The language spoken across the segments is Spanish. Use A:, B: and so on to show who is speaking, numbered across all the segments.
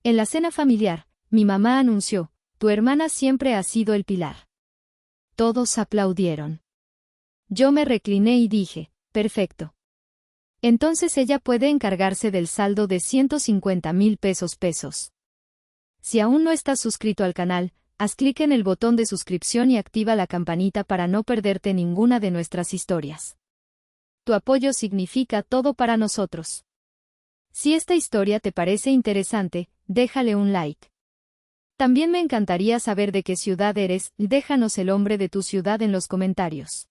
A: En la cena familiar, mi mamá anunció, tu hermana siempre ha sido el pilar. Todos aplaudieron. Yo me recliné y dije, perfecto. Entonces ella puede encargarse del saldo de 150,000 pesos. Si aún no estás suscrito al canal, haz clic en el botón de suscripción y activa la campanita para no perderte ninguna de nuestras historias. Tu apoyo significa todo para nosotros. Si esta historia te parece interesante, déjale un like. También me encantaría saber de qué ciudad eres, déjanos el nombre de tu ciudad en los comentarios.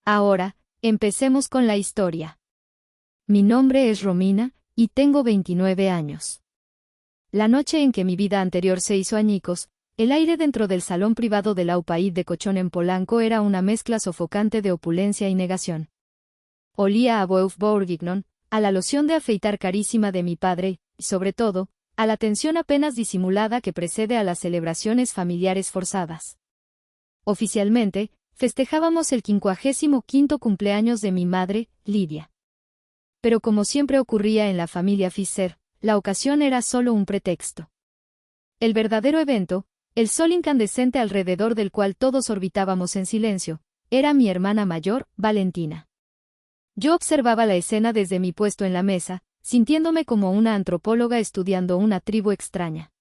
A: Ahora, empecemos con la historia. Mi nombre es Romina, y tengo 29 años. La noche en que mi vida anterior se hizo añicos, el aire dentro del salón privado del Aupaid de Cochón en Polanco era una mezcla sofocante de opulencia y negación. Olía a Boeuf Bourguignon, a la loción de afeitar carísima de mi padre, y sobre todo, a la tensión apenas disimulada que precede a las celebraciones familiares forzadas. Oficialmente, festejábamos el 55º cumpleaños de mi madre, Lidia. Pero como siempre ocurría en la familia Fischer, la ocasión era solo un pretexto. El verdadero evento, el sol incandescente alrededor del cual todos orbitábamos en silencio, era mi hermana mayor, Valentina. Yo observaba la escena desde mi puesto en la mesa, sintiéndome como una antropóloga estudiando una tribu extraña.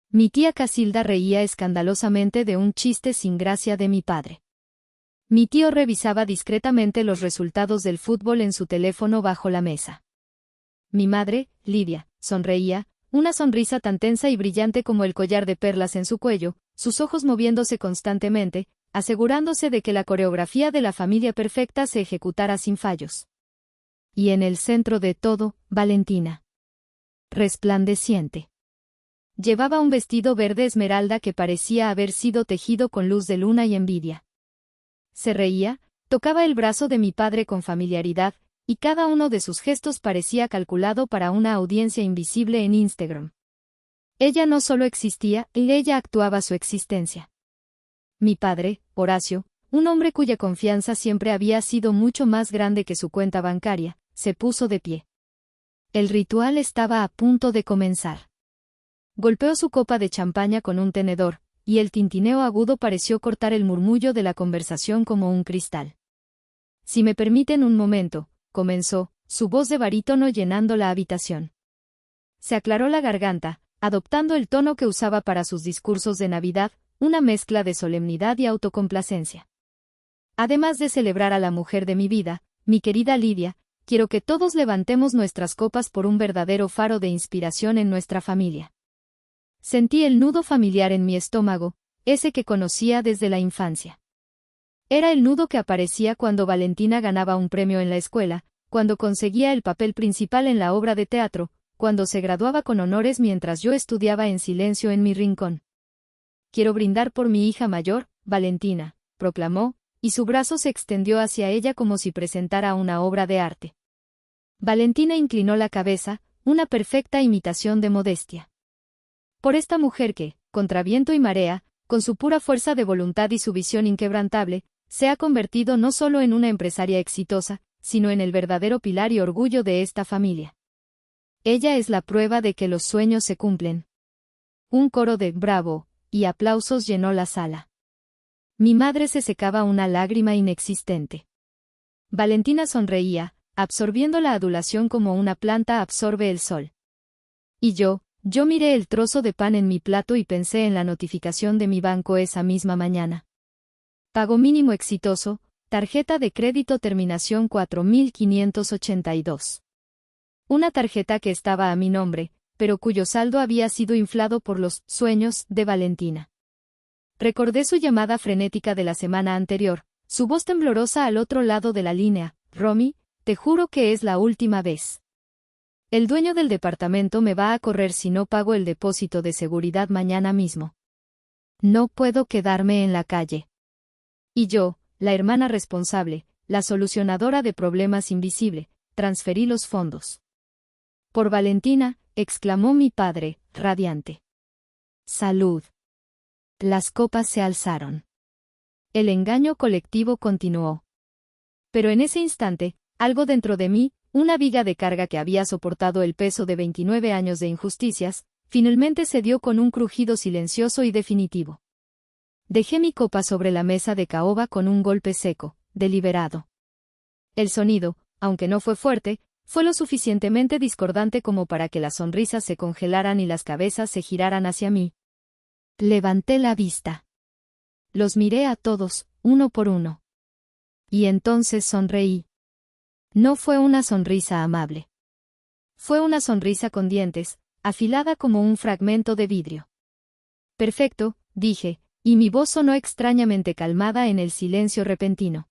A: Mi tía Casilda reía escandalosamente de un chiste sin gracia de mi padre. Mi tío revisaba discretamente los resultados del fútbol en su teléfono bajo la mesa. Mi madre, Lidia, sonreía, una sonrisa tan tensa y brillante como el collar de perlas en su cuello, sus ojos moviéndose constantemente, asegurándose de que la coreografía de la familia perfecta se ejecutara sin fallos. Y en el centro de todo, Valentina. Resplandeciente. Llevaba un vestido verde esmeralda que parecía haber sido tejido con luz de luna y envidia. Se reía, tocaba el brazo de mi padre con familiaridad, y cada uno de sus gestos parecía calculado para una audiencia invisible en Instagram. Ella no solo existía, ella actuaba su existencia. Mi padre, Horacio, un hombre cuya confianza siempre había sido mucho más grande que su cuenta bancaria, se puso de pie. El ritual estaba a punto de comenzar. Golpeó su copa de champaña con un tenedor, y el tintineo agudo pareció cortar el murmullo de la conversación como un cristal. Si me permiten un momento, comenzó, su voz de barítono llenando la habitación. Se aclaró la garganta, adoptando el tono que usaba para sus discursos de Navidad, una mezcla de solemnidad y autocomplacencia. Además de celebrar a la mujer de mi vida, mi querida Lidia, quiero que todos levantemos nuestras copas por un verdadero faro de inspiración en nuestra familia. Sentí el nudo familiar en mi estómago, ese que conocía desde la infancia. Era el nudo que aparecía cuando Valentina ganaba un premio en la escuela, cuando conseguía el papel principal en la obra de teatro, cuando se graduaba con honores mientras yo estudiaba en silencio en mi rincón. Quiero brindar por mi hija mayor, Valentina, proclamó, y su brazo se extendió hacia ella como si presentara una obra de arte. Valentina inclinó la cabeza, una perfecta imitación de modestia. Por esta mujer que, contra viento y marea, con su pura fuerza de voluntad y su visión inquebrantable, se ha convertido no solo en una empresaria exitosa, sino en el verdadero pilar y orgullo de esta familia. Ella es la prueba de que los sueños se cumplen. Un coro de «bravo» y aplausos llenó la sala. Mi madre se secaba una lágrima inexistente. Valentina sonreía, absorbiendo la adulación como una planta absorbe el sol. Y yo miré el trozo de pan en mi plato y pensé en la notificación de mi banco esa misma mañana. Pago mínimo exitoso, tarjeta de crédito terminación 4582. Una tarjeta que estaba a mi nombre, pero cuyo saldo había sido inflado por los sueños de Valentina. Recordé su llamada frenética de la semana anterior, su voz temblorosa al otro lado de la línea. Romy, te juro que es la última vez. El dueño del departamento me va a correr si no pago el depósito de seguridad mañana mismo. No puedo quedarme en la calle. Y yo, la hermana responsable, la solucionadora de problemas invisible, transferí los fondos. Por Valentina, exclamó mi padre, radiante. Salud. Las copas se alzaron. El engaño colectivo continuó. Pero en ese instante, algo dentro de mí, una viga de carga que había soportado el peso de 29 años de injusticias, finalmente cedió con un crujido silencioso y definitivo. Dejé mi copa sobre la mesa de caoba con un golpe seco, deliberado. El sonido, aunque no fue fuerte, fue lo suficientemente discordante como para que las sonrisas se congelaran y las cabezas se giraran hacia mí. Levanté la vista. Los miré a todos, uno por uno. Y entonces sonreí. No fue una sonrisa amable. Fue una sonrisa con dientes, afilada como un fragmento de vidrio. Perfecto, dije, y mi voz sonó extrañamente calmada en el silencio repentino.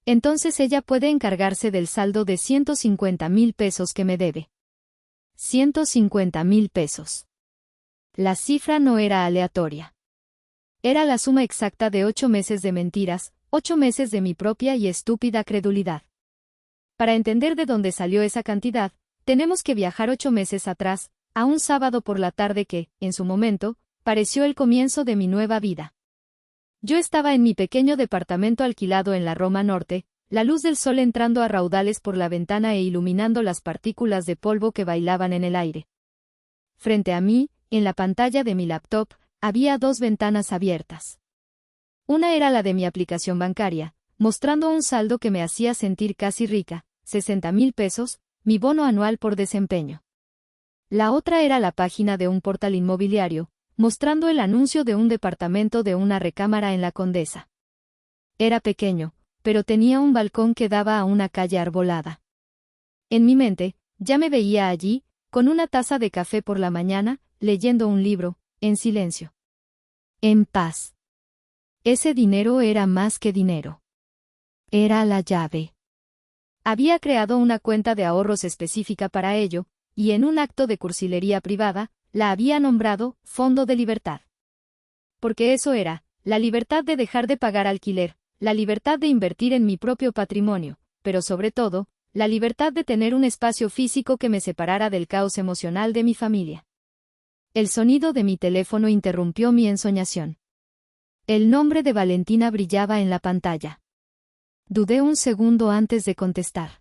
A: Entonces ella puede encargarse del saldo de 150,000 pesos que me debe. 150,000 pesos. La cifra no era aleatoria. Era la suma exacta de 8 meses de mentiras, 8 meses de mi propia y estúpida credulidad. Para entender de dónde salió esa cantidad, tenemos que viajar 8 meses atrás, a un sábado por la tarde que, en su momento, pareció el comienzo de mi nueva vida. Yo estaba en mi pequeño departamento alquilado en la Roma Norte, la luz del sol entrando a raudales por la ventana e iluminando las partículas de polvo que bailaban en el aire. Frente a mí, en la pantalla de mi laptop, había 2 ventanas abiertas. Una era la de mi aplicación bancaria, mostrando un saldo que me hacía sentir casi rica, 60,000 pesos, mi bono anual por desempeño. La otra era la página de un portal inmobiliario, mostrando el anuncio de un departamento de una recámara en la Condesa. Era pequeño, pero tenía un balcón que daba a una calle arbolada. En mi mente, ya me veía allí, con una taza de café por la mañana, leyendo un libro, en silencio. En paz. Ese dinero era más que dinero. Era la llave. Había creado una cuenta de ahorros específica para ello, y en un acto de cursilería privada, la había nombrado Fondo de Libertad. Porque eso era, la libertad de dejar de pagar alquiler, la libertad de invertir en mi propio patrimonio, pero sobre todo, la libertad de tener un espacio físico que me separara del caos emocional de mi familia. El sonido de mi teléfono interrumpió mi ensoñación. El nombre de Valentina brillaba en la pantalla. Dudé un segundo antes de contestar.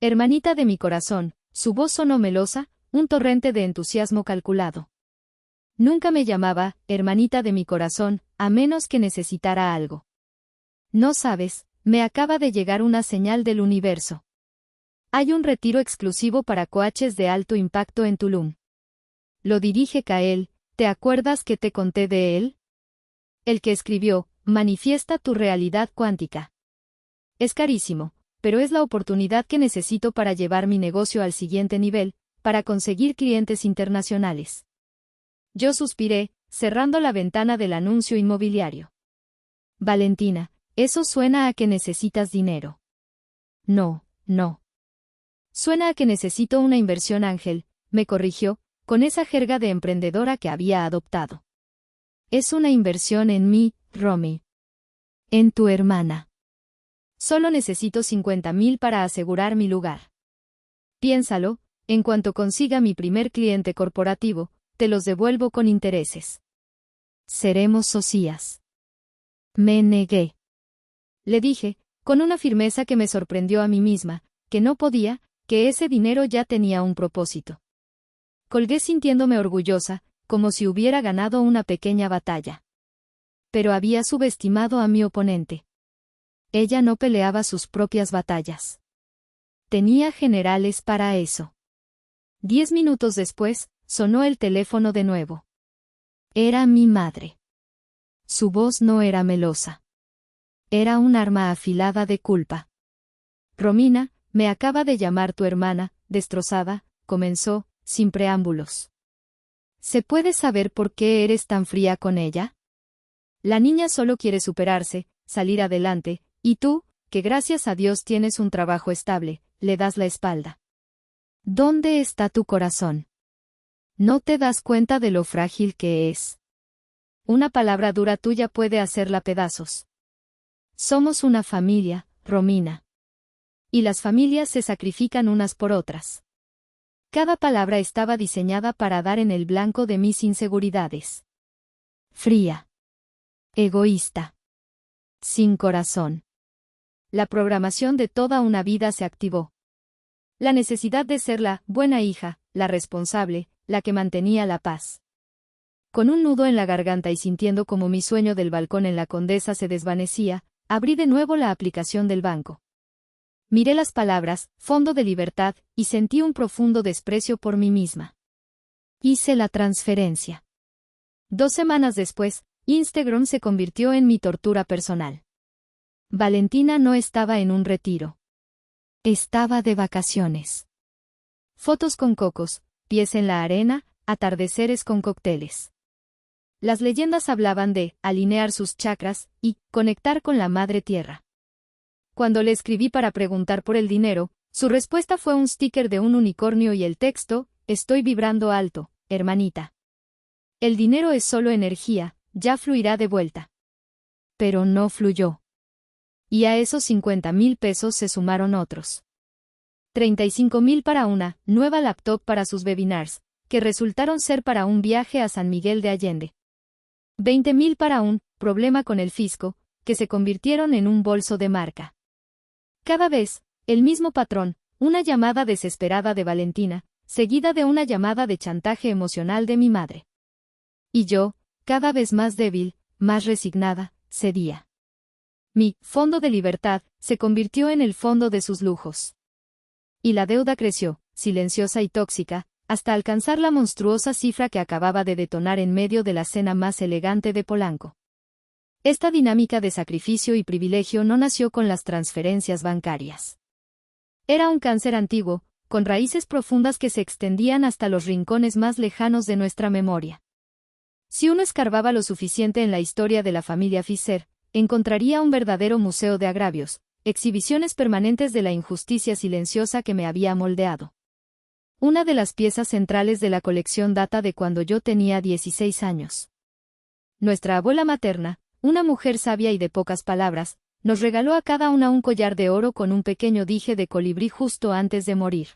A: Hermanita de mi corazón, su voz sonó melosa, un torrente de entusiasmo calculado. Nunca me llamaba, hermanita de mi corazón, a menos que necesitara algo. No sabes, me acaba de llegar una señal del universo. Hay un retiro exclusivo para coaches de alto impacto en Tulum. Lo dirige Kael, ¿te acuerdas que te conté de él? El que escribió, Manifiesta tu realidad cuántica. Es carísimo, pero es la oportunidad que necesito para llevar mi negocio al siguiente nivel, para conseguir clientes internacionales. Yo suspiré, cerrando la ventana del anuncio inmobiliario. Valentina, eso suena a que necesitas dinero. No, no. Suena a que necesito una inversión, Ángel, me corrigió, con esa jerga de emprendedora que había adoptado. Es una inversión en mí, Romy. En tu hermana. Solo necesito 50,000 para asegurar mi lugar. Piénsalo, en cuanto consiga mi primer cliente corporativo, te los devuelvo con intereses. Seremos socias. Me negué. Le dije, con una firmeza que me sorprendió a mí misma, que no podía, que ese dinero ya tenía un propósito. Colgué sintiéndome orgullosa, como si hubiera ganado una pequeña batalla. Pero había subestimado a mi oponente. Ella no peleaba sus propias batallas. Tenía generales para eso. 10 minutos después, sonó el teléfono de nuevo. Era mi madre. Su voz no era melosa. Era un arma afilada de culpa. Romina, me acaba de llamar tu hermana, destrozada, comenzó, sin preámbulos. ¿Se puede saber por qué eres tan fría con ella? La niña solo quiere superarse, salir adelante, y tú, que gracias a Dios tienes un trabajo estable, le das la espalda. ¿Dónde está tu corazón? ¿No te das cuenta de lo frágil que es? Una palabra dura tuya puede hacerla pedazos. Somos una familia, Romina. Y las familias se sacrifican unas por otras. Cada palabra estaba diseñada para dar en el blanco de mis inseguridades. Fría. Egoísta. Sin corazón. La programación de toda una vida se activó. La necesidad de ser la buena hija, la responsable, la que mantenía la paz. Con un nudo en la garganta y sintiendo como mi sueño del balcón en la Condesa se desvanecía, abrí de nuevo la aplicación del banco. Miré las palabras, Fondo de Libertad, y sentí un profundo desprecio por mí misma. Hice la transferencia. 2 semanas después, Instagram se convirtió en mi tortura personal. Valentina no estaba en un retiro. Estaba de vacaciones. Fotos con cocos, pies en la arena, atardeceres con cócteles. Las leyendas hablaban de alinear sus chakras y conectar con la madre tierra. Cuando le escribí para preguntar por el dinero, su respuesta fue un sticker de un unicornio y el texto: estoy vibrando alto, hermanita. El dinero es solo energía, ya fluirá de vuelta. Pero no fluyó. Y a esos 50,000 pesos se sumaron otros. 35,000 para una nueva laptop para sus webinars, que resultaron ser para un viaje a San Miguel de Allende. 20,000 para un problema con el fisco, que se convirtieron en un bolso de marca. Cada vez, el mismo patrón, una llamada desesperada de Valentina, seguida de una llamada de chantaje emocional de mi madre. Y yo, cada vez más débil, más resignada, cedía. Mi fondo de libertad se convirtió en el fondo de sus lujos. Y la deuda creció, silenciosa y tóxica, hasta alcanzar la monstruosa cifra que acababa de detonar en medio de la cena más elegante de Polanco. Esta dinámica de sacrificio y privilegio no nació con las transferencias bancarias. Era un cáncer antiguo, con raíces profundas que se extendían hasta los rincones más lejanos de nuestra memoria. Si uno escarbaba lo suficiente en la historia de la familia Fischer, encontraría un verdadero museo de agravios, exhibiciones permanentes de la injusticia silenciosa que me había moldeado. Una de las piezas centrales de la colección data de cuando yo tenía 16 años. Nuestra abuela materna, una mujer sabia y de pocas palabras, nos regaló a cada una un collar de oro con un pequeño dije de colibrí justo antes de morir.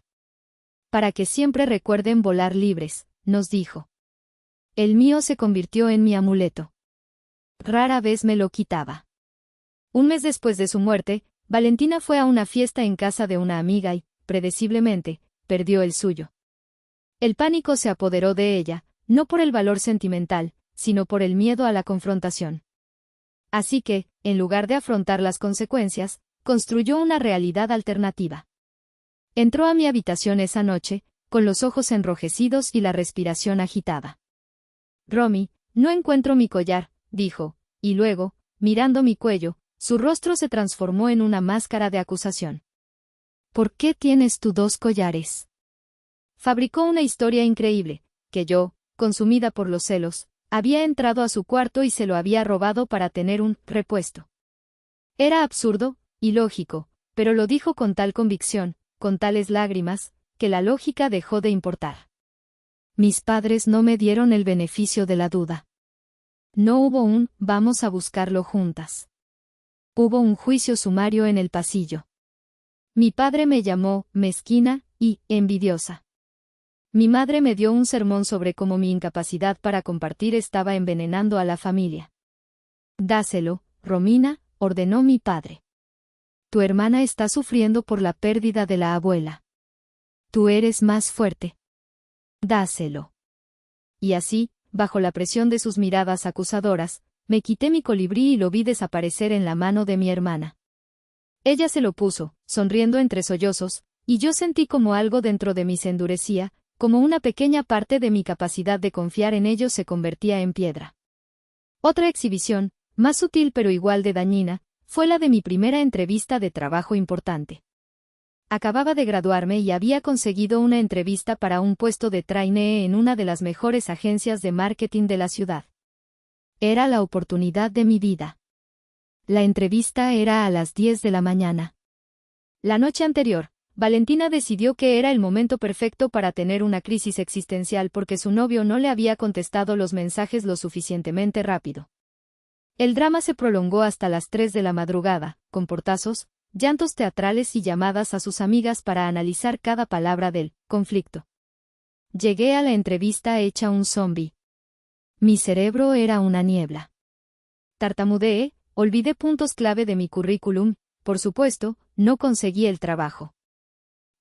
A: Para que siempre recuerden volar libres, nos dijo. El mío se convirtió en mi amuleto. Rara vez me lo quitaba. Un mes después de su muerte, Valentina fue a una fiesta en casa de una amiga y, predeciblemente, perdió el suyo. El pánico se apoderó de ella, no por el valor sentimental, sino por el miedo a la confrontación. Así que, en lugar de afrontar las consecuencias, construyó una realidad alternativa. Entró a mi habitación esa noche, con los ojos enrojecidos y la respiración agitada. Romy, no encuentro mi collar, dijo, y luego, mirando mi cuello, su rostro se transformó en una máscara de acusación. ¿Por qué tienes tú 2 collares? Fabricó una historia increíble, que yo, consumida por los celos, había entrado a su cuarto y se lo había robado para tener un repuesto. Era absurdo, ilógico, pero lo dijo con tal convicción, con tales lágrimas, que la lógica dejó de importar. Mis padres no me dieron el beneficio de la duda. No hubo un vamos a buscarlo juntas. Hubo un juicio sumario en el pasillo. Mi padre me llamó mezquina y envidiosa. Mi madre me dio un sermón sobre cómo mi incapacidad para compartir estaba envenenando a la familia. Dáselo, Romina, ordenó mi padre. Tu hermana está sufriendo por la pérdida de la abuela. Tú eres más fuerte. Dáselo. Y así, bajo la presión de sus miradas acusadoras, me quité mi colibrí y lo vi desaparecer en la mano de mi hermana. Ella se lo puso, sonriendo entre sollozos, y yo sentí como algo dentro de mí se endurecía, como una pequeña parte de mi capacidad de confiar en ellos se convertía en piedra. Otra exhibición, más sutil pero igual de dañina, fue la de mi primera entrevista de trabajo importante. Acababa de graduarme y había conseguido una entrevista para un puesto de trainee en una de las mejores agencias de marketing de la ciudad. Era la oportunidad de mi vida. La entrevista era a las 10 de la mañana. La noche anterior, Valentina decidió que era el momento perfecto para tener una crisis existencial porque su novio no le había contestado los mensajes lo suficientemente rápido. El drama se prolongó hasta las 3 de la madrugada, con portazos, llantos teatrales y llamadas a sus amigas para analizar cada palabra del conflicto. Llegué a la entrevista hecha un zombi. Mi cerebro era una niebla. Tartamudeé, olvidé puntos clave de mi currículum, por supuesto, no conseguí el trabajo.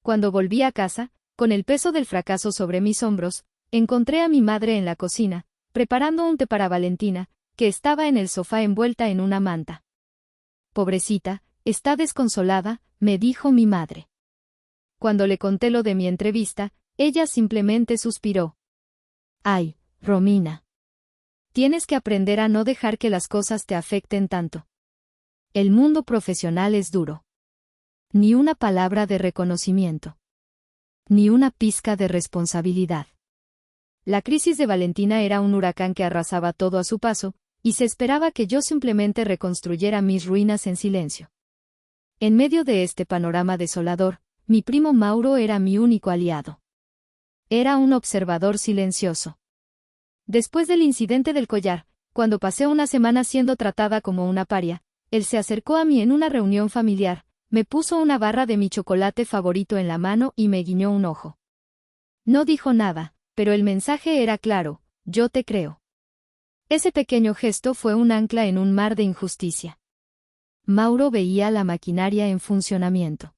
A: Cuando volví a casa, con el peso del fracaso sobre mis hombros, encontré a mi madre en la cocina, preparando un té para Valentina, que estaba en el sofá envuelta en una manta. Pobrecita, está desconsolada, me dijo mi madre. Cuando le conté lo de mi entrevista, ella simplemente suspiró. Ay, Romina. Tienes que aprender a no dejar que las cosas te afecten tanto. El mundo profesional es duro. Ni una palabra de reconocimiento. Ni una pizca de responsabilidad. La crisis de Valentina era un huracán que arrasaba todo a su paso, y se esperaba que yo simplemente reconstruyera mis ruinas en silencio. En medio de este panorama desolador, mi primo Mauro era mi único aliado. Era un observador silencioso. Después del incidente del collar, cuando pasé una semana siendo tratada como una paria, él se acercó a mí en una reunión familiar, me puso una barra de mi chocolate favorito en la mano y me guiñó un ojo. No dijo nada, pero el mensaje era claro: yo te creo. Ese pequeño gesto fue un ancla en un mar de injusticia. Mauro veía la maquinaria en funcionamiento.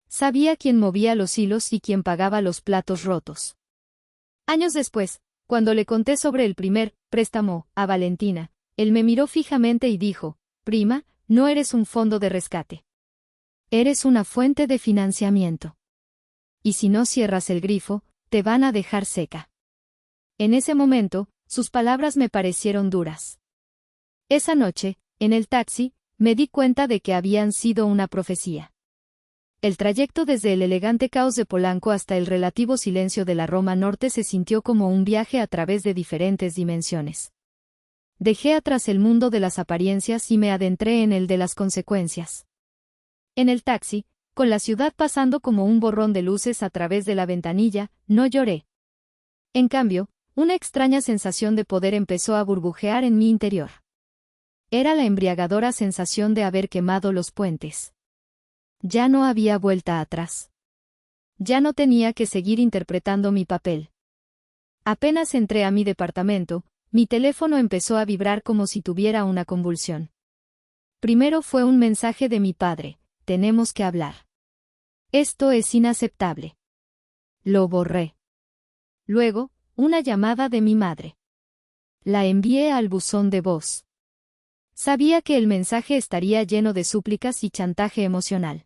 A: Sabía quién movía los hilos y quién pagaba los platos rotos. Años después, cuando le conté sobre el primer préstamo a Valentina, él me miró fijamente y dijo: prima, no eres un fondo de rescate. Eres una fuente de financiamiento. Y si no cierras el grifo, te van a dejar seca. En ese momento, sus palabras me parecieron duras. Esa noche, en el taxi, me di cuenta de que habían sido una profecía. El trayecto desde el elegante caos de Polanco hasta el relativo silencio de la Roma Norte se sintió como un viaje a través de diferentes dimensiones. Dejé atrás el mundo de las apariencias y me adentré en el de las consecuencias. En el taxi, con la ciudad pasando como un borrón de luces a través de la ventanilla, no lloré. En cambio, una extraña sensación de poder empezó a burbujear en mi interior. Era la embriagadora sensación de haber quemado los puentes. Ya no había vuelta atrás. Ya no tenía que seguir interpretando mi papel. Apenas entré a mi departamento, mi teléfono empezó a vibrar como si tuviera una convulsión. Primero fue un mensaje de mi padre: tenemos que hablar. Esto es inaceptable. Lo borré. Luego, una llamada de mi madre. La envié al buzón de voz. Sabía que el mensaje estaría lleno de súplicas y chantaje emocional.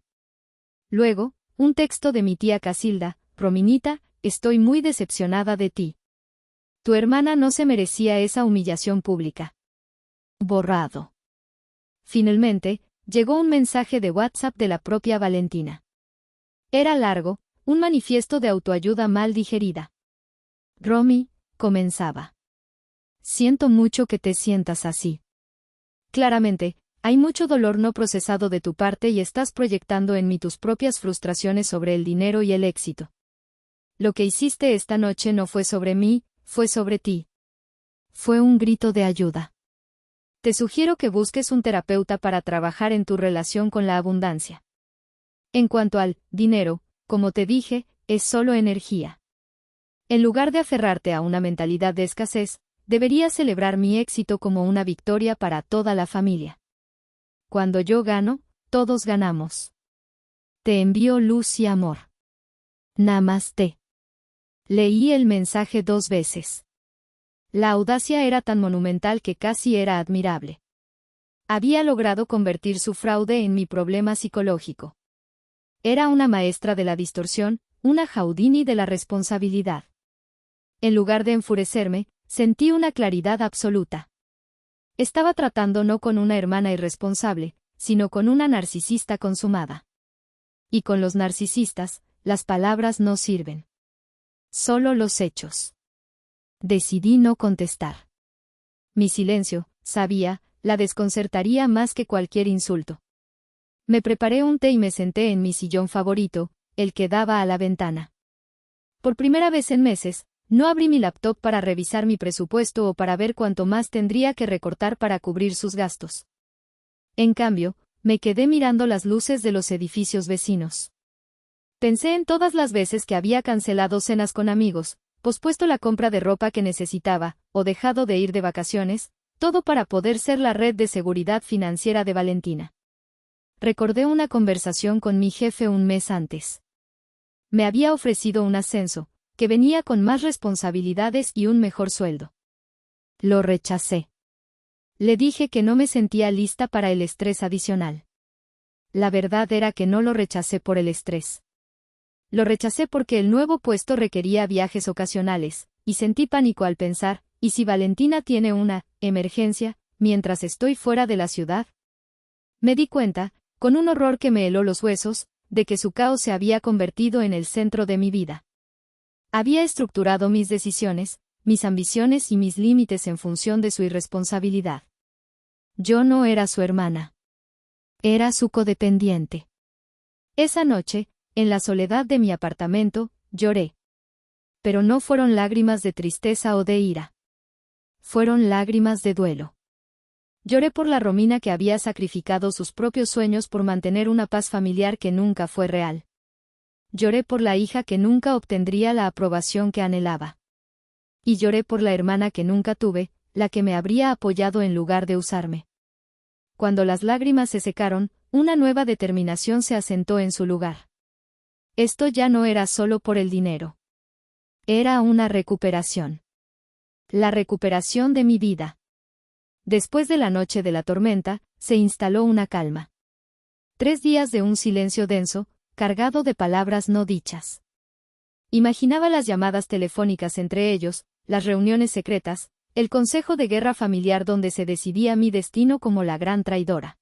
A: Luego, un texto de mi tía Casilda: Rominita, estoy muy decepcionada de ti. Tu hermana no se merecía esa humillación pública. Borrado. Finalmente, llegó un mensaje de WhatsApp de la propia Valentina. Era largo, un manifiesto de autoayuda mal digerida. Romy, comenzaba. Siento mucho que te sientas así. Claramente, hay mucho dolor no procesado de tu parte y estás proyectando en mí tus propias frustraciones sobre el dinero y el éxito. Lo que hiciste esta noche no fue sobre mí, fue sobre ti. Fue un grito de ayuda. Te sugiero que busques un terapeuta para trabajar en tu relación con la abundancia. En cuanto al dinero, como te dije, es solo energía. En lugar de aferrarte a una mentalidad de escasez, deberías celebrar mi éxito como una victoria para toda la familia. Cuando yo gano, todos ganamos. Te envío luz y amor. Namaste. Leí el mensaje 2 veces. La audacia era tan monumental que casi era admirable. Había logrado convertir su fraude en mi problema psicológico. Era una maestra de la distorsión, una Houdini de la responsabilidad. En lugar de enfurecerme, sentí una claridad absoluta. Estaba tratando no con una hermana irresponsable, sino con una narcisista consumada. Y con los narcisistas, las palabras no sirven. Solo los hechos. Decidí no contestar. Mi silencio, sabía, la desconcertaría más que cualquier insulto. Me preparé un té y me senté en mi sillón favorito, el que daba a la ventana. Por primera vez en meses, no abrí mi laptop para revisar mi presupuesto o para ver cuánto más tendría que recortar para cubrir sus gastos. En cambio, me quedé mirando las luces de los edificios vecinos. Pensé en todas las veces que había cancelado cenas con amigos, pospuesto la compra de ropa que necesitaba, o dejado de ir de vacaciones, todo para poder ser la red de seguridad financiera de Valentina. Recordé una conversación con mi jefe un mes antes. Me había ofrecido un ascenso, que venía con más responsabilidades y un mejor sueldo. Lo rechacé. Le dije que no me sentía lista para el estrés adicional. La verdad era que no lo rechacé por el estrés. Lo rechacé porque el nuevo puesto requería viajes ocasionales, y sentí pánico al pensar, ¿y si Valentina tiene una emergencia mientras estoy fuera de la ciudad? Me di cuenta, con un horror que me heló los huesos, de que su caos se había convertido en el centro de mi vida. Había estructurado mis decisiones, mis ambiciones y mis límites en función de su irresponsabilidad. Yo no era su hermana. Era su codependiente. Esa noche, en la soledad de mi apartamento, lloré. Pero no fueron lágrimas de tristeza o de ira. Fueron lágrimas de duelo. Lloré por la Romina que había sacrificado sus propios sueños por mantener una paz familiar que nunca fue real. Lloré por la hija que nunca obtendría la aprobación que anhelaba. Y lloré por la hermana que nunca tuve, la que me habría apoyado en lugar de usarme. Cuando las lágrimas se secaron, una nueva determinación se asentó en su lugar. Esto ya no era solo por el dinero. Era una recuperación. La recuperación de mi vida. Después de la noche de la tormenta, se instaló una calma. 3 días de un silencio denso, cargado de palabras no dichas. Imaginaba las llamadas telefónicas entre ellos, las reuniones secretas, el consejo de guerra familiar donde se decidía mi destino como la gran traidora.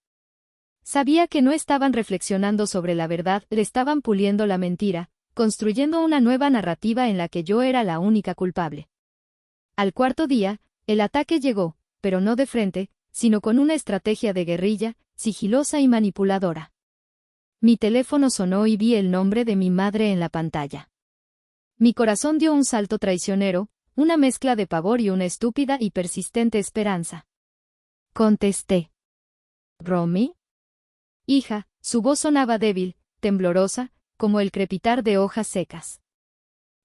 A: Sabía que no estaban reflexionando sobre la verdad, le estaban puliendo la mentira, construyendo una nueva narrativa en la que yo era la única culpable. Al 4.º día, el ataque llegó, pero no de frente, sino con una estrategia de guerrilla, sigilosa y manipuladora. Mi teléfono sonó y vi el nombre de mi madre en la pantalla. Mi corazón dio un salto traicionero, una mezcla de pavor y una estúpida y persistente esperanza. Contesté. ¿Romy? Hija, su voz sonaba débil, temblorosa, como el crepitar de hojas secas.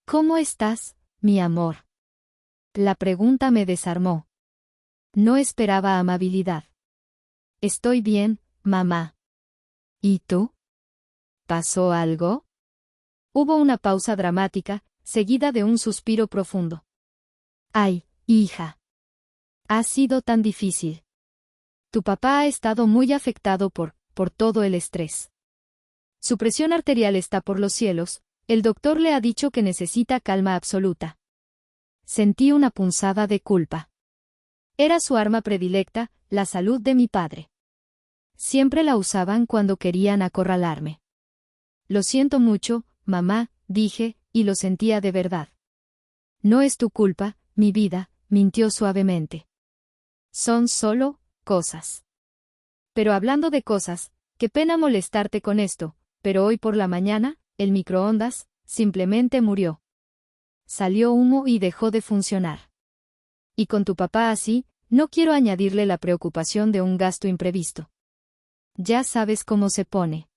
A: ¿Cómo estás, mi amor? La pregunta me desarmó. No esperaba amabilidad. Estoy bien, mamá. ¿Y tú? ¿Pasó algo? Hubo una pausa dramática, seguida de un suspiro profundo. Ay, hija. Ha sido tan difícil. Tu papá ha estado muy afectado por todo el estrés. Su presión arterial está por los cielos, el doctor le ha dicho que necesita calma absoluta. Sentí una punzada de culpa. Era su arma predilecta, la salud de mi padre. Siempre la usaban cuando querían acorralarme. Lo siento mucho, mamá, dije, y lo sentía de verdad. No es tu culpa, mi vida, mintió suavemente. Son solo cosas. Pero hablando de cosas, qué pena molestarte con esto, pero hoy por la mañana, el microondas, simplemente murió. Salió humo y dejó de funcionar. Y con tu papá así, no quiero añadirle la preocupación de un gasto imprevisto. Ya sabes cómo se pone.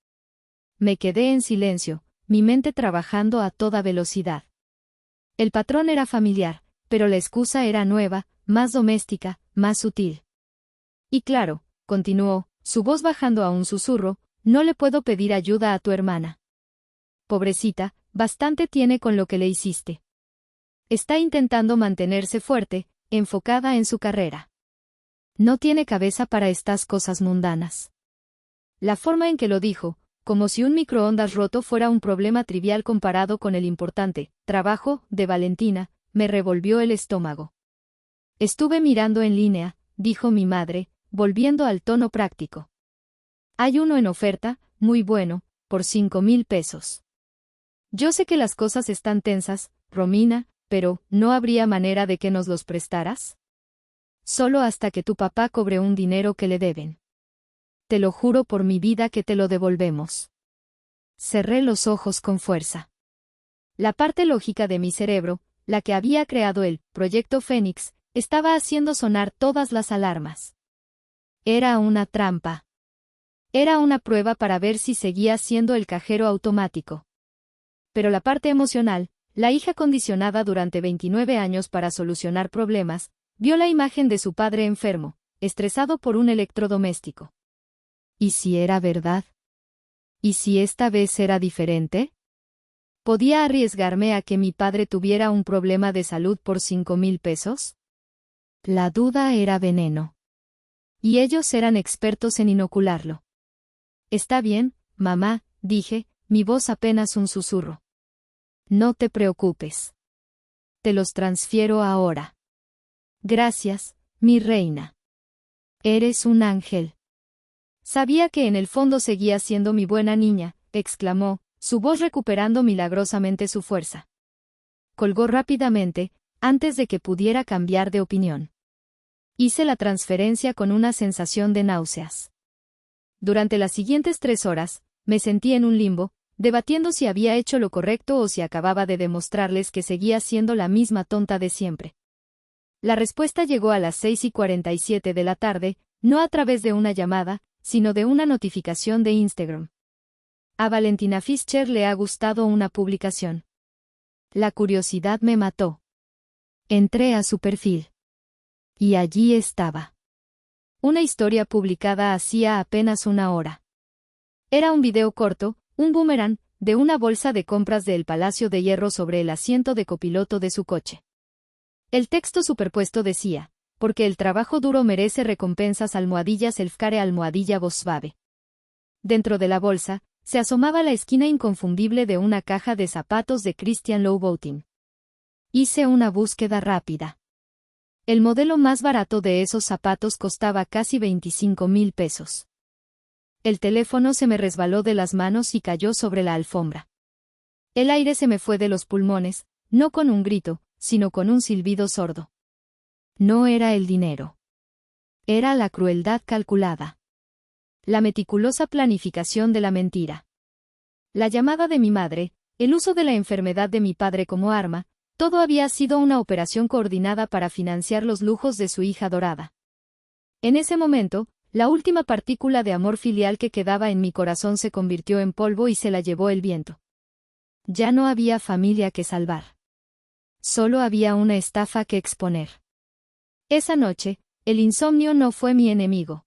A: Me quedé en silencio, mi mente trabajando a toda velocidad. El patrón era familiar, pero la excusa era nueva, más doméstica, más sutil. Y claro, continuó, su voz bajando a un susurro, no le puedo pedir ayuda a tu hermana. Pobrecita, bastante tiene con lo que le hiciste. Está intentando mantenerse fuerte, enfocada en su carrera. No tiene cabeza para estas cosas mundanas. La forma en que lo dijo, como si un microondas roto fuera un problema trivial comparado con el importante trabajo de Valentina, me revolvió el estómago. Estuve mirando en línea, dijo mi madre, volviendo al tono práctico. Hay uno en oferta, muy bueno, por 5,000 pesos. Yo sé que las cosas están tensas, Romina, pero ¿no habría manera de que nos los prestaras? Solo hasta que tu papá cobre un dinero que le deben. Te lo juro por mi vida que te lo devolvemos. Cerré los ojos con fuerza. La parte lógica de mi cerebro, la que había creado el Proyecto Fénix, estaba haciendo sonar todas las alarmas. Era una trampa. Era una prueba para ver si seguía siendo el cajero automático. Pero la parte emocional, la hija condicionada durante 29 años para solucionar problemas, vio la imagen de su padre enfermo, estresado por un electrodoméstico. ¿Y si era verdad? ¿Y si esta vez era diferente? ¿Podía arriesgarme a que mi padre tuviera un problema de salud por 5,000 pesos? La duda era veneno. Y ellos eran expertos en inocularlo. Está bien, mamá, dije, mi voz apenas un susurro. No te preocupes. Te los transfiero ahora. Gracias, mi reina. Eres un ángel. Sabía que en el fondo seguía siendo mi buena niña, exclamó, su voz recuperando milagrosamente su fuerza. Colgó rápidamente, antes de que pudiera cambiar de opinión. Hice la transferencia con una sensación de náuseas. Durante las siguientes 3 horas, me sentí en un limbo, debatiendo si había hecho lo correcto o si acababa de demostrarles que seguía siendo la misma tonta de siempre. La respuesta llegó a las 6:47 de la tarde, no a través de una llamada, sino de una notificación de Instagram. A Valentina Fischer le ha gustado una publicación. La curiosidad me mató. Entré a su perfil. Y allí estaba. Una historia publicada hacía apenas una hora. Era un video corto, un boomerang, de una bolsa de compras del Palacio de Hierro sobre el asiento de copiloto de su coche. El texto superpuesto decía, porque el trabajo duro merece recompensas _selfcare _Volkswagen. Dentro de la bolsa, se asomaba la esquina inconfundible de una caja de zapatos de Christian Louboutin. Hice una búsqueda rápida. El modelo más barato de esos zapatos costaba casi 25,000 pesos. El teléfono se me resbaló de las manos y cayó sobre la alfombra. El aire se me fue de los pulmones, no con un grito, sino con un silbido sordo. No era el dinero. Era la crueldad calculada. La meticulosa planificación de la mentira. La llamada de mi madre, el uso de la enfermedad de mi padre como arma, todo había sido una operación coordinada para financiar los lujos de su hija dorada. En ese momento, la última partícula de amor filial que quedaba en mi corazón se convirtió en polvo y se la llevó el viento. Ya no había familia que salvar. Solo había una estafa que exponer. Esa noche, el insomnio no fue mi enemigo.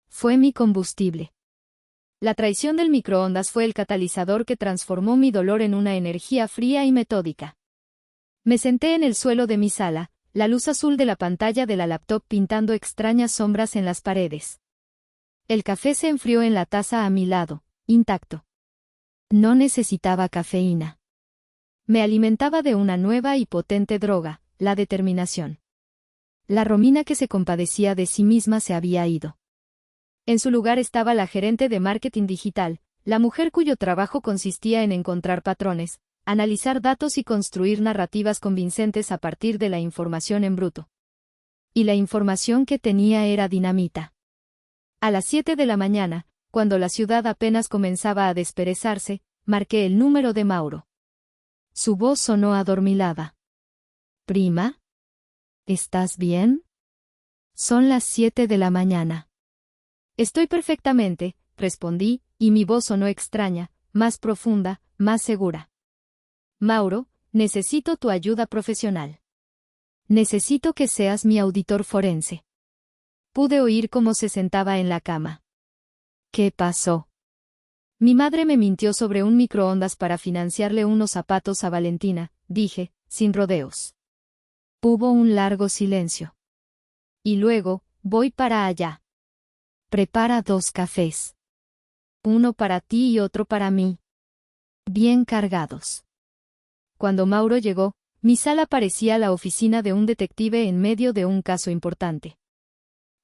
A: Fue mi combustible. La traición del microondas fue el catalizador que transformó mi dolor en una energía fría y metódica. Me senté en el suelo de mi sala, la luz azul de la pantalla de la laptop pintando extrañas sombras en las paredes. El café se enfrió en la taza a mi lado, intacto. No necesitaba cafeína. Me alimentaba de una nueva y potente droga, la determinación. La Romina que se compadecía de sí misma se había ido. En su lugar estaba la gerente de marketing digital, la mujer cuyo trabajo consistía en encontrar patrones, analizar datos y construir narrativas convincentes a partir de la información en bruto. Y la información que tenía era dinamita. A las 7 de la mañana, cuando la ciudad apenas comenzaba a desperezarse, marqué el número de Mauro. Su voz sonó adormilada. «Prima, ¿estás bien?» Son las 7 de la mañana. Estoy perfectamente, respondí, y mi voz sonó extraña, más profunda, más segura. Mauro, necesito tu ayuda profesional. Necesito que seas mi auditor forense. Pude oír cómo se sentaba en la cama. ¿Qué pasó? Mi madre me mintió sobre un microondas para financiarle unos zapatos a Valentina, dije, sin rodeos. Hubo un largo silencio. Y luego, voy para allá. Prepara 2 cafés. Uno para ti y otro para mí. Bien cargados. Cuando Mauro llegó, mi sala parecía la oficina de un detective en medio de un caso importante.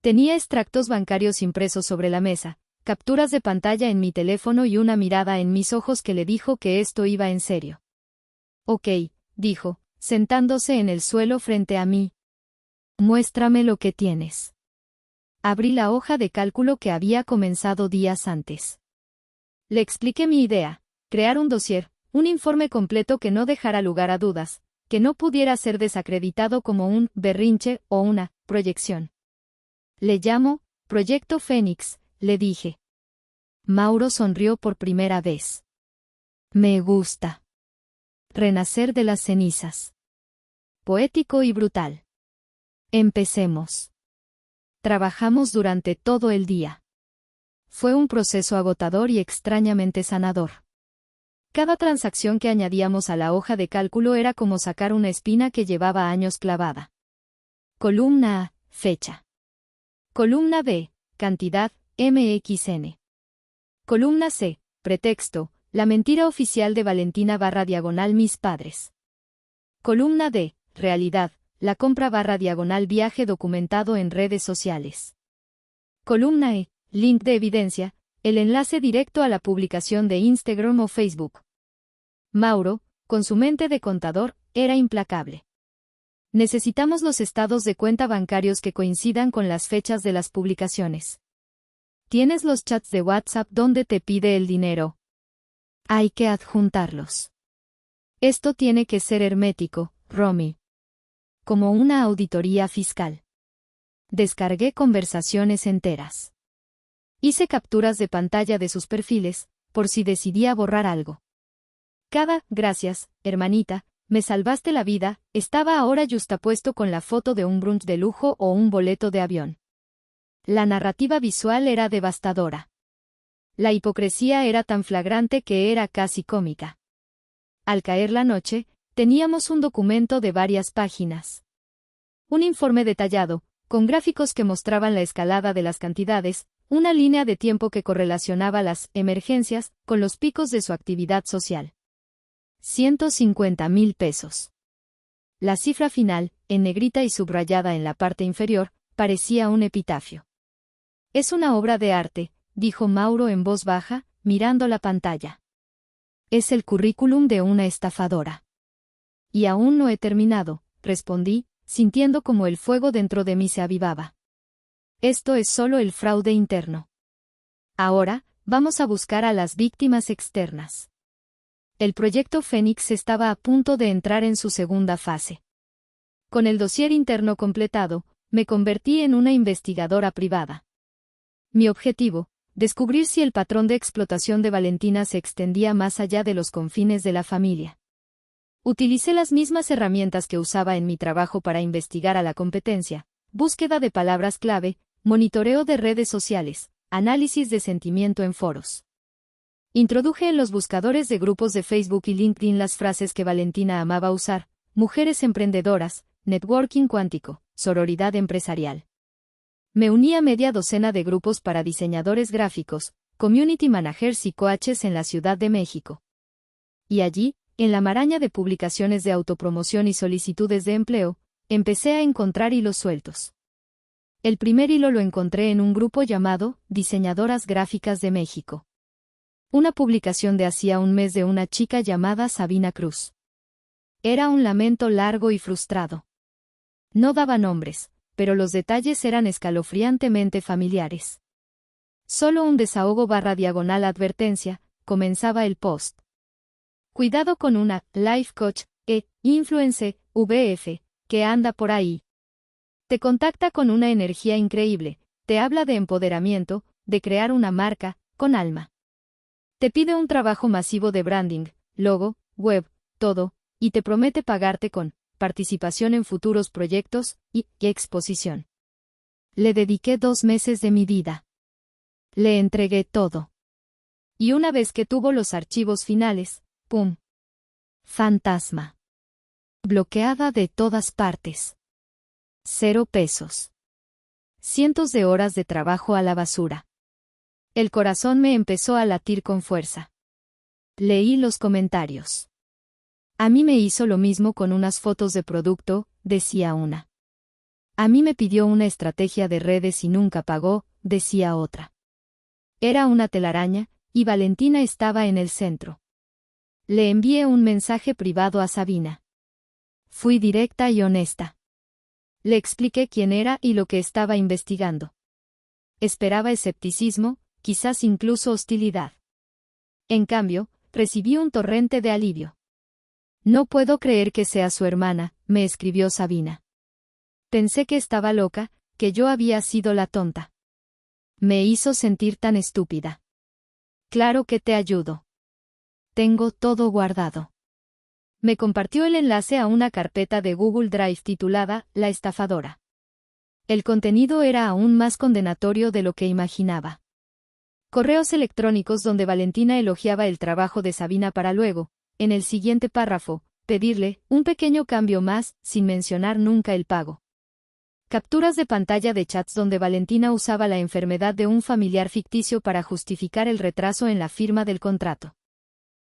A: Tenía extractos bancarios impresos sobre la mesa, capturas de pantalla en mi teléfono y una mirada en mis ojos que le dijo que esto iba en serio. Ok, dijo, sentándose en el suelo frente a mí. Muéstrame lo que tienes. Abrí la hoja de cálculo que había comenzado días antes. Le expliqué mi idea, crear un dossier, un informe completo que no dejara lugar a dudas, que no pudiera ser desacreditado como un berrinche o una proyección. Le llamo Proyecto Fénix, le dije. Mauro sonrió por primera vez. Me gusta. Renacer de las cenizas. Poético y brutal. Empecemos. Trabajamos durante todo el día. Fue un proceso agotador y extrañamente sanador. Cada transacción que añadíamos a la hoja de cálculo era como sacar una espina que llevaba años clavada. Columna A, fecha. Columna B, cantidad, MXN. Columna C, pretexto, la mentira oficial de Valentina / mis padres. Columna D, realidad, la compra / viaje documentado en redes sociales. Columna E, link de evidencia, el enlace directo a la publicación de Instagram o Facebook. Mauro, con su mente de contador, era implacable. Necesitamos los estados de cuenta bancarios que coincidan con las fechas de las publicaciones. ¿Tienes los chats de WhatsApp donde te pide el dinero? Hay que adjuntarlos. Esto tiene que ser hermético, Romy. Como una auditoría fiscal. Descargué conversaciones enteras. Hice capturas de pantalla de sus perfiles, por si decidía borrar algo. Cada, gracias, hermanita, me salvaste la vida, estaba ahora yuxtapuesto con la foto de un brunch de lujo o un boleto de avión. La narrativa visual era devastadora. La hipocresía era tan flagrante que era casi cómica. Al caer la noche, teníamos un documento de varias páginas. Un informe detallado, con gráficos que mostraban la escalada de las cantidades, una línea de tiempo que correlacionaba las emergencias con los picos de su actividad social. 150,000 pesos. La cifra final, en negrita y subrayada en la parte inferior, parecía un epitafio. Es una obra de arte, dijo Mauro en voz baja, mirando la pantalla. Es el currículum de una estafadora. Y aún no he terminado, respondí, sintiendo como el fuego dentro de mí se avivaba. Esto es solo el fraude interno. Ahora, vamos a buscar a las víctimas externas. El proyecto Fénix estaba a punto de entrar en su segunda fase. Con el dossier interno completado, me convertí en una investigadora privada. Mi objetivo, descubrir si el patrón de explotación de Valentina se extendía más allá de los confines de la familia. Utilicé las mismas herramientas que usaba en mi trabajo para investigar a la competencia: búsqueda de palabras clave, monitoreo de redes sociales, análisis de sentimiento en foros. Introduje en los buscadores de grupos de Facebook y LinkedIn las frases que Valentina amaba usar: mujeres emprendedoras, networking cuántico, sororidad empresarial. Me uní a media docena de grupos para diseñadores gráficos, community managers y coaches en la Ciudad de México. Y allí, en la maraña de publicaciones de autopromoción y solicitudes de empleo, empecé a encontrar hilos sueltos. El primer hilo lo encontré en un grupo llamado Diseñadoras Gráficas de México. Una publicación de hacía un mes de una chica llamada Sabina Cruz. Era un lamento largo y frustrado. No daba nombres, pero los detalles eran escalofriantemente familiares. Solo un desahogo / advertencia, comenzaba el post. Cuidado con una life coach, influencer, VF, que anda por ahí. Te contacta con una energía increíble, te habla de empoderamiento, de crear una marca, con alma. Te pide un trabajo masivo de branding, logo, web, todo, y te promete pagarte con participación en futuros proyectos y exposición. Le dediqué 2 meses de mi vida. Le entregué todo. Y una vez que tuvo los archivos finales, ¡pum! Fantasma. Bloqueada de todas partes. 0 pesos. Cientos de horas de trabajo a la basura. El corazón me empezó a latir con fuerza. Leí los comentarios. A mí me hizo lo mismo con unas fotos de producto, decía una. A mí me pidió una estrategia de redes y nunca pagó, decía otra. Era una telaraña, y Valentina estaba en el centro. Le envié un mensaje privado a Sabina. Fui directa y honesta. Le expliqué quién era y lo que estaba investigando. Esperaba escepticismo, quizás incluso hostilidad. En cambio, recibí un torrente de alivio. No puedo creer que sea su hermana, me escribió Sabina. Pensé que estaba loca, que yo había sido la tonta. Me hizo sentir tan estúpida. Claro que te ayudo. Tengo todo guardado. Me compartió el enlace a una carpeta de Google Drive titulada La estafadora. El contenido era aún más condenatorio de lo que imaginaba. Correos electrónicos donde Valentina elogiaba el trabajo de Sabina para luego, en el siguiente párrafo, pedirle un pequeño cambio más, sin mencionar nunca el pago. Capturas de pantalla de chats donde Valentina usaba la enfermedad de un familiar ficticio para justificar el retraso en la firma del contrato.